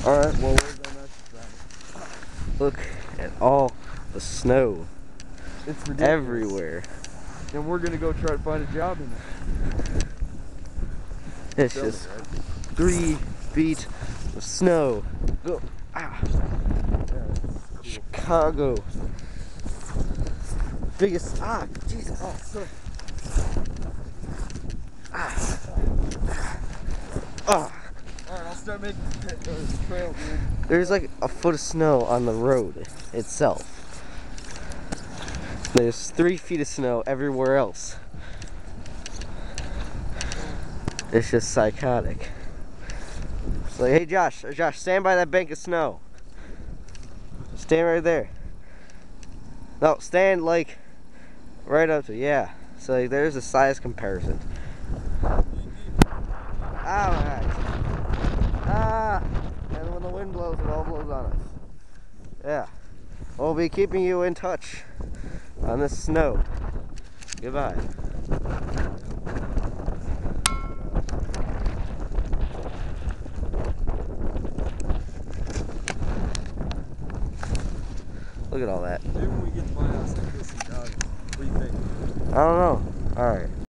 Alright, well, where's our next round? Look at all the snow. It's ridiculous. Everywhere. And we're gonna go try to find a job in it. It's just 3 feet of snow. Go. Ah. Cool. Chicago. Biggest. Ah, Jesus. Oh, sorry. Ah. Ah. Alright, I'll start making this trail, dude. There's like a foot of snow on the road itself. There's 3 feet of snow everywhere else. It's just psychotic. It's like, hey Josh, stand by that bank of snow. Stand right there. No, stand like right up to, yeah. So like, there's a size comparison. Alright. Ah, and when the wind blows, it all blows on us. Yeah. We'll be keeping you in touch on this snow. Goodbye. Look at all that. Maybe when we get to my house, I'll get some jogging. What do you think? I don't know. Alright.